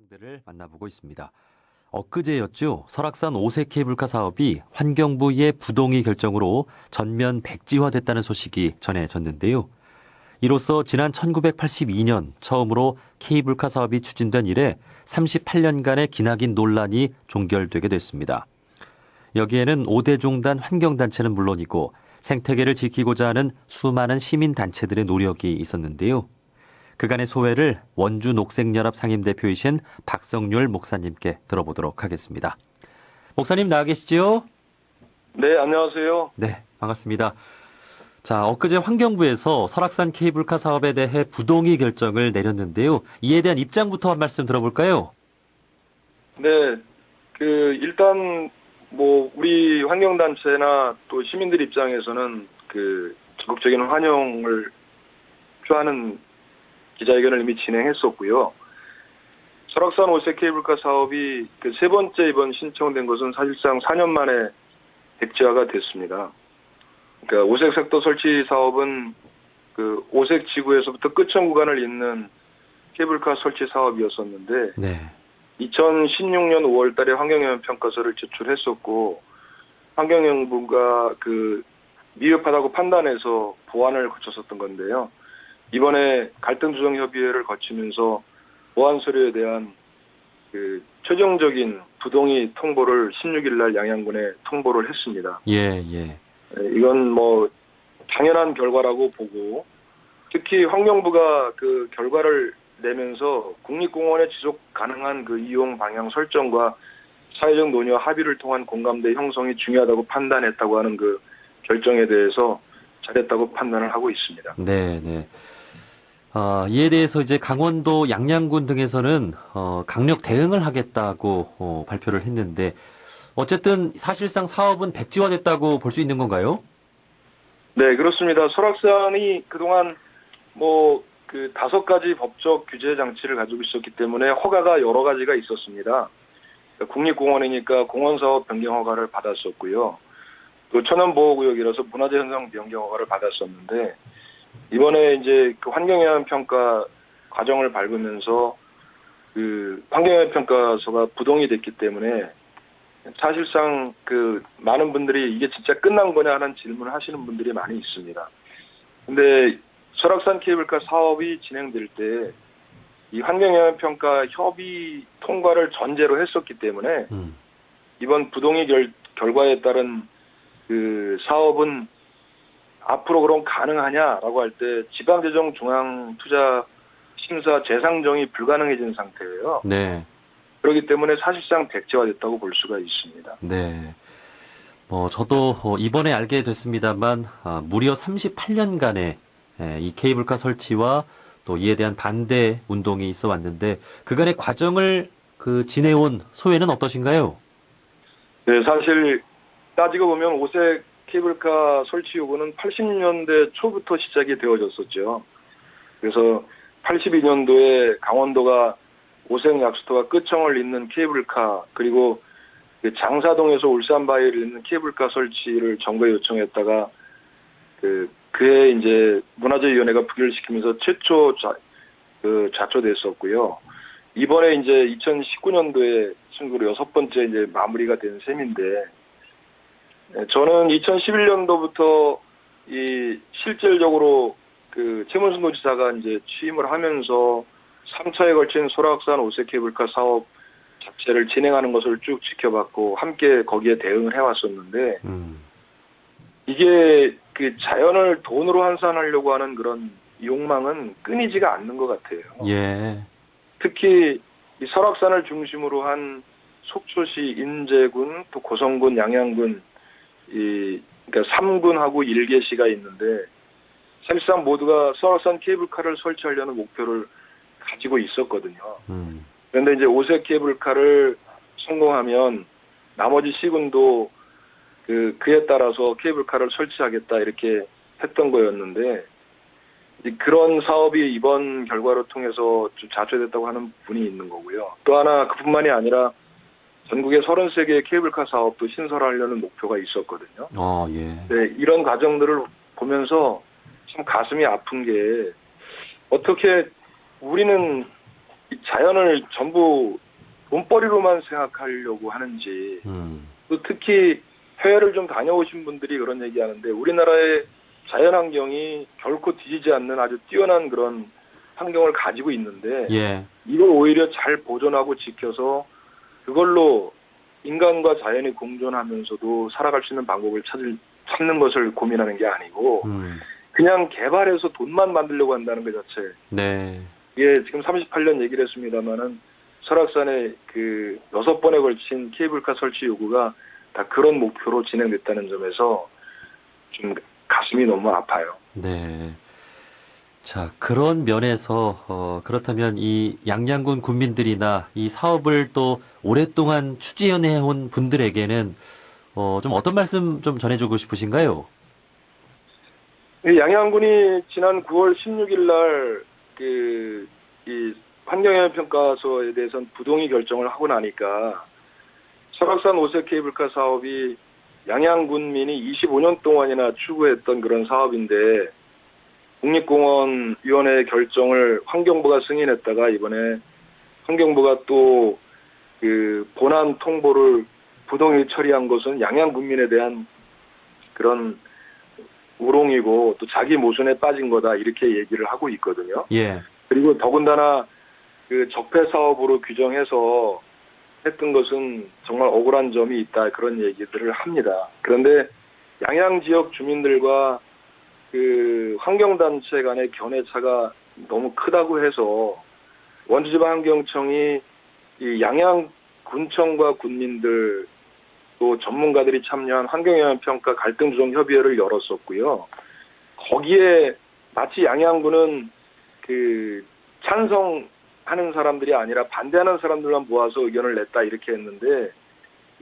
내용들을 만나보고 있습니다. 엊그제였죠. 설악산 5세 케이블카 사업이 환경부의 부동의 결정으로 전면 백지화됐다는 소식이 전해졌는데요. 이로써 지난 1982년 처음으로 케이블카 사업이 추진된 이래 38년간의 기나긴 논란이 종결되게 됐습니다. 여기에는 5대 종단 환경단체는 물론이고 생태계를 지키고자 하는 수많은 시민단체들의 노력이 있었는데요. 그간의 소회를 원주 녹색연합 상임대표이신 박성률 목사님께 들어보도록 하겠습니다. 목사님 나와 계시죠? 네, 안녕하세요. 네, 반갑습니다. 자, 엊그제 환경부에서 설악산 케이블카 사업에 대해 부동의 결정을 내렸는데요. 이에 대한 입장부터 한 말씀 들어볼까요? 네, 일단 우리 환경단체나 또 시민들 입장에서는 적극적인 환영을 표하는 기자회견을 이미 진행했었고요. 설악산 5세 케이블카 사업이 세 번째 이번 신청된 것은 사실상 4년 만에 백지화가 됐습니다. 그러니까 오색 색도 설치 사업은 오색 지구에서부터 끝천 구간을 잇는 케이블카 설치 사업이었었는데, 네. 2016년 5월 달에 환경영향 평가서를 제출했었고, 환경영부가 미흡하다고 판단해서 보완을 거쳤었던 건데요. 이번에 갈등 조정 협의회를 거치면서 보완 서류에 대한 최종적인 부동의 통보를 16일 날 양양군에 통보를 했습니다. 예. 이건 당연한 결과라고 보고, 특히 환경부가 결과를 내면서 국립공원의 지속 가능한 이용 방향 설정과 사회적 논의와 합의를 통한 공감대 형성이 중요하다고 판단했다고 하는 결정에 대해서 잘했다고 판단을 하고 있습니다. 네. 이에 대해서 이제 강원도 양양군 등에서는 강력 대응을 하겠다고 발표를 했는데, 어쨌든 사실상 사업은 백지화됐다고 볼 수 있는 건가요? 네, 그렇습니다. 설악산이 그동안 5가지 법적 규제 장치를 가지고 있었기 때문에 허가가 여러 가지가 있었습니다. 국립공원이니까 공원사업 변경 허가를 받았었고요. 또 천연보호구역이라서 문화재 현상 변경 허가를 받았었는데, 이번에 이제 환경영향 평가 과정을 밟으면서 환경영향 평가서가 부동이 됐기 때문에 사실상 많은 분들이 이게 진짜 끝난 거냐 하는 질문을 하시는 분들이 많이 있습니다. 근데 설악산 케이블카 사업이 진행될 때 이 환경영향 평가 협의 통과를 전제로 했었기 때문에 이번 부동의 결과에 따른 사업은 앞으로 그럼 가능하냐라고 할 때 지방재정 중앙투자심사 재상정이 불가능해진 상태예요. 네. 그렇기 그렇기 때문에 사실상 백지화됐다고 볼 수가 있습니다. 네. 저도 이번에 알게 됐습니다만 무려 38년간의 이 케이블카 설치와 또 이에 대한 반대 운동이 있어 왔는데, 그간의 과정을 지내온 소회는 어떠신가요? 네, 사실 따지고 보면 오색 케이블카 설치 요구는 80년대 초부터 시작이 되어졌었죠. 그래서 82년도에 강원도가 오색 약수터가 끝청을 잇는 케이블카, 그리고 장사동에서 울산바위를 잇는 케이블카 설치를 정부에 요청했다가 그해 이제 문화재위원회가 부결시키면서 최초 좌초됐었고요. 이번에 이제 2019년도에 참고로 6번째 이제 마무리가 된 셈인데, 저는 2011년도부터 실질적으로 최문순 도지사가 이제 취임을 하면서 3차에 걸친 설악산 5세 케이블카 사업 자체를 진행하는 것을 쭉 지켜봤고 함께 거기에 대응을 해왔었는데, 이게 자연을 돈으로 환산하려고 하는 그런 욕망은 끊이지가 않는 것 같아요. 예. 특히 이 설악산을 중심으로 한 속초시, 인제군, 또 고성군, 양양군, 그러니까 3군하고 1개시가 있는데, 사실상 모두가 설악산 케이블카를 설치하려는 목표를 가지고 있었거든요. 그런데 이제 오색 케이블카를 성공하면 나머지 시군도 그에 따라서 케이블카를 설치하겠다 이렇게 했던 거였는데, 그런 사업이 이번 결과를 통해서 좀 좌초됐다고 하는 분이 있는 거고요. 또 하나 그뿐만이 아니라 전국의 33개의 케이블카 사업도 신설하려는 목표가 있었거든요. 예. 네, 이런 과정들을 보면서 참 가슴이 아픈 게, 어떻게 우리는 이 자연을 전부 돈벌이로만 생각하려고 하는지, 또 특히 해외를 좀 다녀오신 분들이 그런 얘기하는데 우리나라의 자연환경이 결코 뒤지지 않는 아주 뛰어난 그런 환경을 가지고 있는데 예. 이걸 오히려 잘 보존하고 지켜서 그걸로 인간과 자연이 공존하면서도 살아갈 수 있는 방법을 찾는 것을 고민하는 게 아니고 그냥 개발해서 돈만 만들려고 한다는 것 자체. 네. 예, 지금 38년 얘기를 했습니다만은 설악산에 그 6번에 걸친 케이블카 설치 요구가 다 그런 목표로 진행됐다는 점에서 좀 가슴이 너무 아파요. 네. 자, 그런 면에서 그렇다면 이 양양군 군민들이나 이 사업을 또 오랫동안 추진해 온 분들에게는 좀 어떤 말씀 좀 전해주고 싶으신가요? 이 양양군이 지난 9월 16일 날 이 환경영향평가서에 대해서는 부동의 결정을 하고 나니까 설악산 5색 케이블카 사업이 양양군민이 25년 동안이나 추구했던 그런 사업인데 국립공원위원회의 결정을 환경부가 승인했다가 이번에 환경부가 또 그 본안 통보를 부동의 처리한 것은 양양군민에 대한 그런 우롱이고 또 자기 모순에 빠진 거다 이렇게 얘기를 하고 있거든요. 예. 그리고 더군다나 그 적폐 사업으로 규정해서 했던 것은 정말 억울한 점이 있다 그런 얘기들을 합니다. 그런데 양양 지역 주민들과 그 환경단체 간의 견해차가 너무 크다고 해서 원주지방환경청이 이 양양군청과 군민들 또 전문가들이 참여한 환경영향평가 갈등조정협의회를 열었었고요. 거기에 마치 양양군은 그 찬성하는 사람들이 아니라 반대하는 사람들만 모아서 의견을 냈다 이렇게 했는데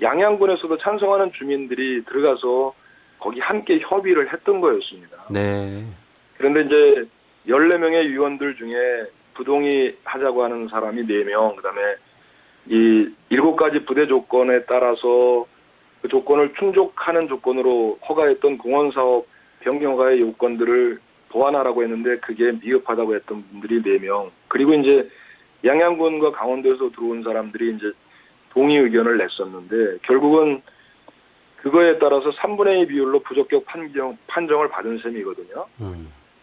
양양군에서도 찬성하는 주민들이 들어가서 거기 함께 협의를 했던 거였습니다. 네. 그런데 이제 14명의 위원들 중에 부동의 하자고 하는 사람이 4명, 그다음에 이 7가지 부대 조건에 따라서 그 조건을 충족하는 조건으로 허가했던 공원사업 변경 허가의 요건들을 보완하라고 했는데 그게 미흡하다고 했던 분들이 4명. 그리고 이제 양양군과 강원도에서 들어온 사람들이 이제 동의 의견을 냈었는데 결국은 그거에 따라서 3분의 2 비율로 부적격 판정을 받은 셈이거든요.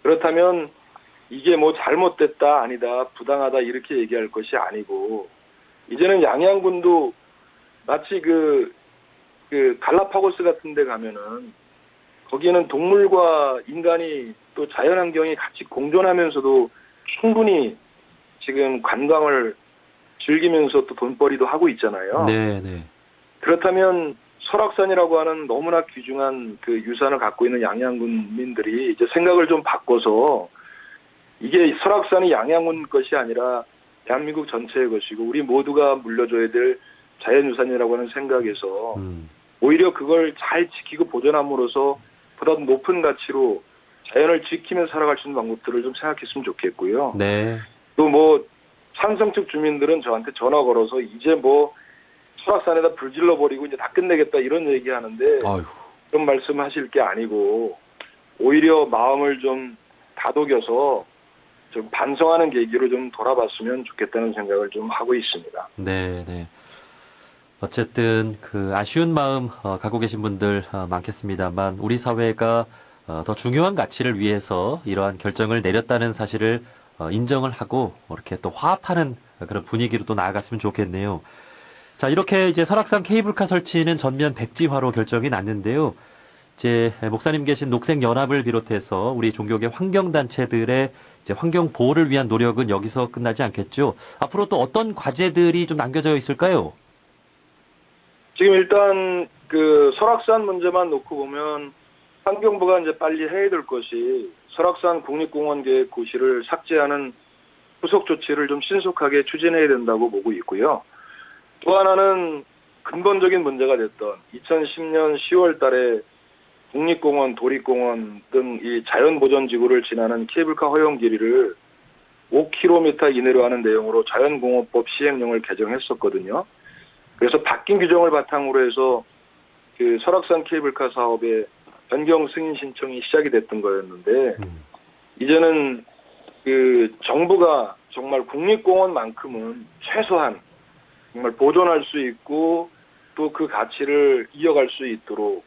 그렇다면 이게 뭐 잘못됐다, 아니다, 부당하다 이렇게 얘기할 것이 아니고 이제는 양양군도 마치 그 갈라파고스 같은 데 가면은 거기에는 동물과 인간이 또 자연환경이 같이 공존하면서도 충분히 지금 관광을 즐기면서 또 돈벌이도 하고 있잖아요. 네, 네. 그렇다면 설악산이라고 하는 너무나 귀중한 그 유산을 갖고 있는 양양군민들이 이제 생각을 좀 바꿔서 이게 설악산이 양양군 것이 아니라 대한민국 전체의 것이고 우리 모두가 물려줘야 될 자연유산이라고 하는 생각에서 오히려 그걸 잘 지키고 보존함으로써 보다 높은 가치로 자연을 지키면서 살아갈 수 있는 방법들을 좀 생각했으면 좋겠고요. 네. 또 뭐 찬성 측 주민들은 저한테 전화 걸어서 이제 뭐 설악산에다 불 질러버리고 이제 다 끝내겠다 이런 얘기하는데 아유. 그런 말씀하실 게 아니고 오히려 마음을 좀 다독여서 좀 반성하는 계기로 좀 돌아봤으면 좋겠다는 생각을 좀 하고 있습니다. 네, 네. 어쨌든 그 아쉬운 마음 갖고 계신 분들 많겠습니다만 우리 사회가 더 중요한 가치를 위해서 이러한 결정을 내렸다는 사실을 인정을 하고 이렇게 또 화합하는 그런 분위기로 또 나아갔으면 좋겠네요. 자, 이렇게 이제 설악산 케이블카 설치는 전면 백지화로 결정이 났는데요. 이제 목사님 계신 녹색연합을 비롯해서 우리 종교계 환경단체들의 이제 환경 보호를 위한 노력은 여기서 끝나지 않겠죠. 앞으로 또 어떤 과제들이 좀 남겨져 있을까요? 지금 일단 그 설악산 문제만 놓고 보면 환경부가 이제 빨리 해야 될 것이 설악산 국립공원 계획 고시를 삭제하는 후속 조치를 좀 신속하게 추진해야 된다고 보고 있고요. 또 하나는 근본적인 문제가 됐던 2010년 10월 달에 국립공원, 도립공원 등 이 자연보전지구를 지나는 케이블카 허용 길이를 5km 이내로 하는 내용으로 자연공원법 시행령을 개정했었거든요. 그래서 바뀐 규정을 바탕으로 해서 그 설악산 케이블카 사업의 변경 승인 신청이 시작이 됐던 거였는데 이제는 그 정부가 정말 국립공원만큼은 최소한 정말 보존할 수 있고 또 그 가치를 이어갈 수 있도록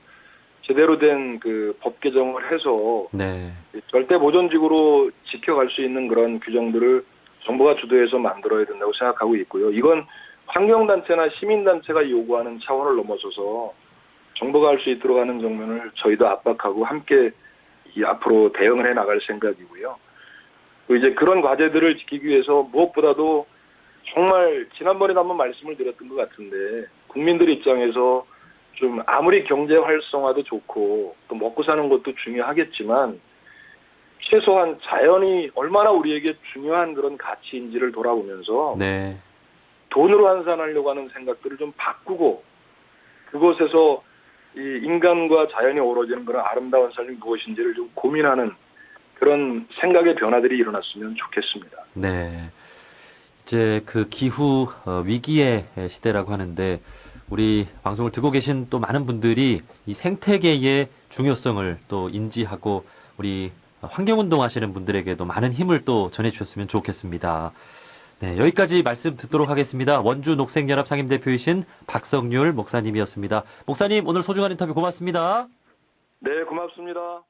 제대로 된 그 법 개정을 해서 네. 절대 보존지구로 지켜갈 수 있는 그런 규정들을 정부가 주도해서 만들어야 된다고 생각하고 있고요. 이건 환경단체나 시민단체가 요구하는 차원을 넘어서서 정부가 할 수 있도록 하는 정면을 저희도 압박하고 함께 앞으로 대응을 해 나갈 생각이고요. 또 이제 그런 과제들을 지키기 위해서 무엇보다도 정말 지난번에도 한번 말씀을 드렸던 것 같은데 국민들 입장에서 좀 아무리 경제 활성화도 좋고 또 먹고 사는 것도 중요하겠지만 최소한 자연이 얼마나 우리에게 중요한 그런 가치인지를 돌아보면서 네. 돈으로 환산하려고 하는 생각들을 좀 바꾸고 그곳에서 이 인간과 자연이 어우러지는 그런 아름다운 삶이 무엇인지를 좀 고민하는 그런 생각의 변화들이 일어났으면 좋겠습니다. 네. 이제 그 기후 위기의 시대라고 하는데 우리 방송을 듣고 계신 또 많은 분들이 이 생태계의 중요성을 또 인지하고 우리 환경운동 하시는 분들에게도 많은 힘을 또 전해주셨으면 좋겠습니다. 네, 여기까지 말씀 듣도록 하겠습니다. 원주 녹색연합 상임대표이신 박성률 목사님이었습니다. 목사님 오늘 소중한 인터뷰 고맙습니다. 네, 고맙습니다.